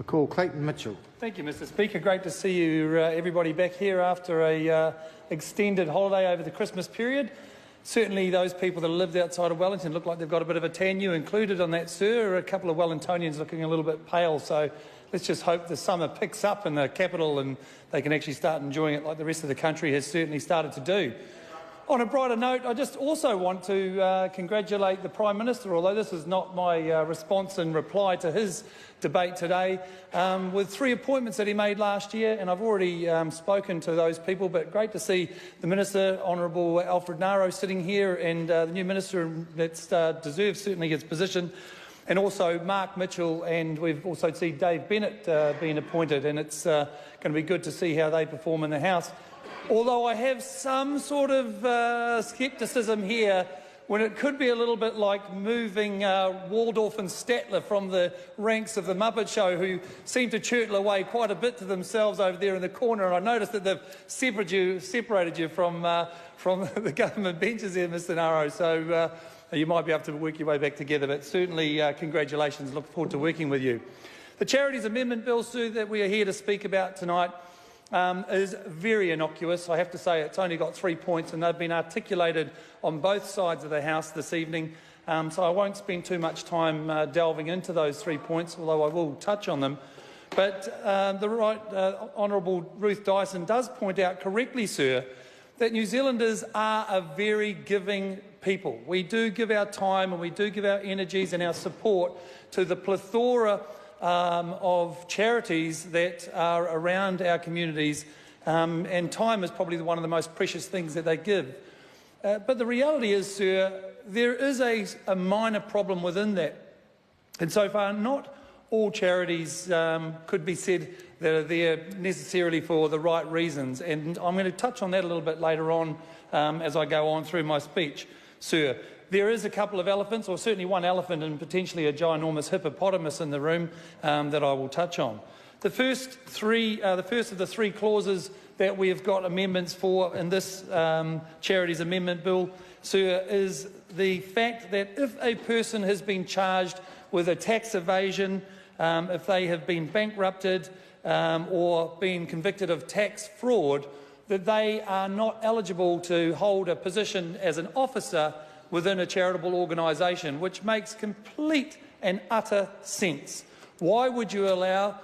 I call Clayton Mitchell. Thank you, Mr Speaker. Great to see you, everybody back here after a extended holiday over the Christmas period. Certainly those people that lived outside of Wellington look like they've got a bit of a tan. You included on that, sir. A couple of Wellingtonians looking a little bit pale, so let's just hope the summer picks up in the capital and they can actually start enjoying it like the rest of the country has certainly started to do. On a brighter note, I just also want to congratulate the Prime Minister, although this is not my response and reply to his debate today, with 3 appointments that he made last year, and I've already spoken to those people, but great to see the Minister, Honourable Alfred Naro, sitting here, and the new Minister that deserves certainly his position, and also Mark Mitchell, and we've also seen Dave Bennett being appointed, and it's going to be good to see how they perform in the House. Although I have some sort of scepticism here when it could be a little bit like moving Waldorf and Statler from the ranks of the Muppet Show, who seem to churtle away quite a bit to themselves over there in the corner. And I noticed that they've separated you from the government benches there, Mr Naro. So you might be able to work your way back together. But certainly congratulations. Look forward to working with you. The Charities Amendment Bill, Sue, that we are here to speak about tonight is very innocuous. I have to say it's only got 3 points and they've been articulated on both sides of the House this evening, so I won't spend too much time delving into those 3 points, although I will touch on them. But the Right Honourable Ruth Dyson does point out correctly, sir, that New Zealanders are a very giving people. We do give our time and we do give our energies and our support to the plethora of charities that are around our communities, and time is probably one of the most precious things that they give. But the reality is, sir, there is a minor problem within that. And so far, not all charities could be said that are there necessarily for the right reasons. And I'm going to touch on that a little bit later on as I go on through my speech, sir. There is a couple of elephants, or certainly one elephant and potentially a ginormous hippopotamus in the room that I will touch on. The first of the 3 clauses that we have got amendments for in this Charities Amendment Bill, sir, is the fact that if a person has been charged with a tax evasion, if they have been bankrupted or been convicted of tax fraud, that they are not eligible to hold a position as an officer within a charitable organisation, which makes complete and utter sense. Why would you allow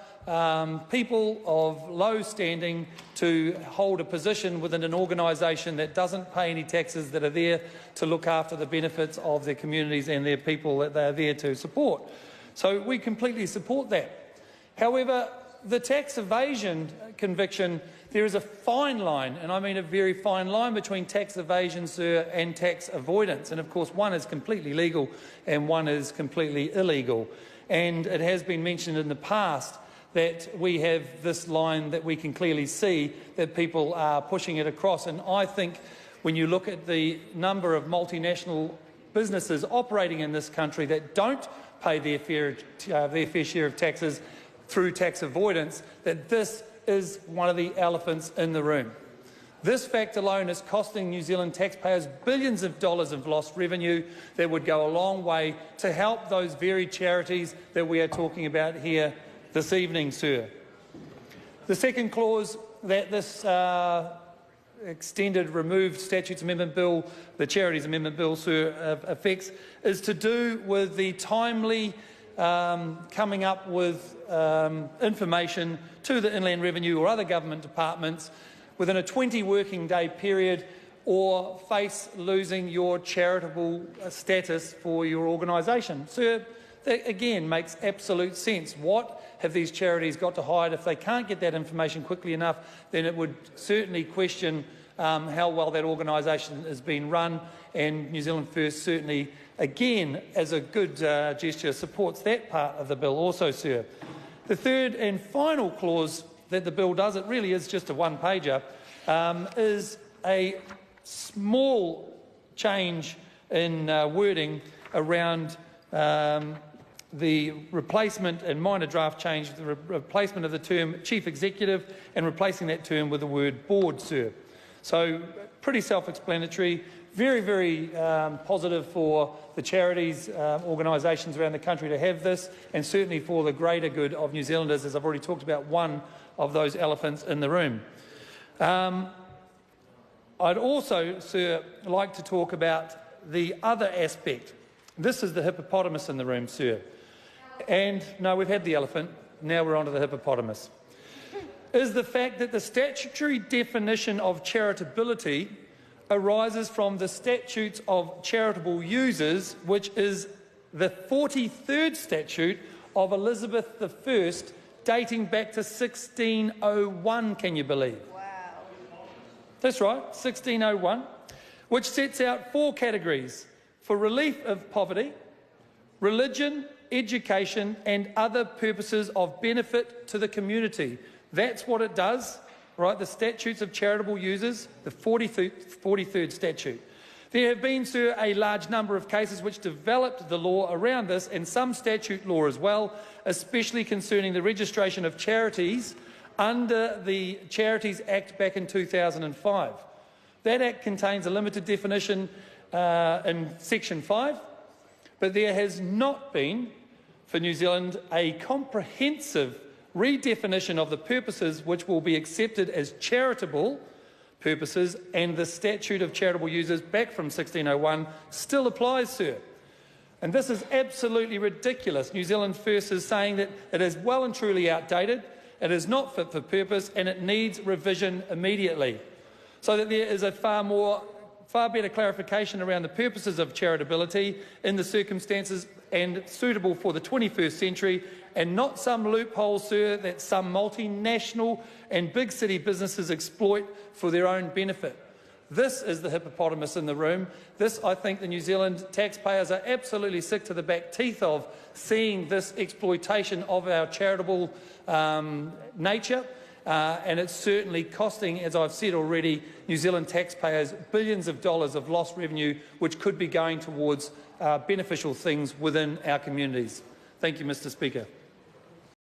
people of low standing to hold a position within an organisation that doesn't pay any taxes, that are there to look after the benefits of their communities and their people that they are there to support? So we completely support that. However, the tax evasion conviction, there is a fine line, and I mean a very fine line, between tax evasion, sir, and tax avoidance. And of course, one is completely legal and one is completely illegal. And it has been mentioned in the past that we have this line that we can clearly see that people are pushing it across. And I think when you look at the number of multinational businesses operating in this country that don't pay their fair share of taxes through tax avoidance, that this is one of the elephants in the room. This fact alone is costing New Zealand taxpayers billions of dollars of lost revenue that would go a long way to help those very charities that we are talking about here this evening, sir. The second clause that this extended removed Statutes Amendment Bill, the Charities Amendment Bill, sir, affects, is to do with the timely coming up with information to the Inland Revenue or other government departments within a 20 working day period, or face losing your charitable status for your organisation. Sir, that again makes absolute sense. What have these charities got to hide? If they can't get that information quickly enough, then it would certainly question how well that organisation has been run, and New Zealand First certainly, again, as a good gesture, supports that part of the bill also, sir. The third and final clause that the bill does, it really is just a one-pager, is a small change in wording around the replacement and minor draft change, the replacement of the term chief executive and replacing that term with the word board, sir. So pretty self-explanatory, Very, very positive for the charities, organisations around the country to have this, and certainly for the greater good of New Zealanders, as I've already talked about one of those elephants in the room. I'd also, sir, like to talk about the other aspect. This is the hippopotamus in the room, sir. And no, we've had the elephant, now we're on to the hippopotamus. Is the fact that the statutory definition of charitability arises from the Statutes of Charitable Users, which is the 43rd statute of Elizabeth I, dating back to 1601, can you believe? Wow. That's right, 1601, which sets out 4 categories for relief of poverty, religion, education and other purposes of benefit to the community. That's what it does. Right, the Statutes of Charitable Users, the 43rd statute. There have been, sir, a large number of cases which developed the law around this, and some statute law as well, especially concerning the registration of charities under the Charities Act back in 2005. That Act contains a limited definition in Section 5, but there has not been, for New Zealand, a comprehensive redefinition of the purposes which will be accepted as charitable purposes, and the Statute of Charitable Users back from 1601 still applies, sir. And this is absolutely ridiculous. New Zealand First is saying that it is well and truly outdated, it is not fit for purpose, and it needs revision immediately, so that there is a far better clarification around the purposes of charitability in the circumstances and suitable for the 21st century, and not some loophole, sir, that some multinational and big city businesses exploit for their own benefit. This is the hippopotamus in the room. This, I think, the New Zealand taxpayers are absolutely sick to the back teeth of, seeing this exploitation of our charitable nature. And it's certainly costing, as I've said already, New Zealand taxpayers billions of dollars of lost revenue, which could be going towards beneficial things within our communities. Thank you, Mr. Speaker.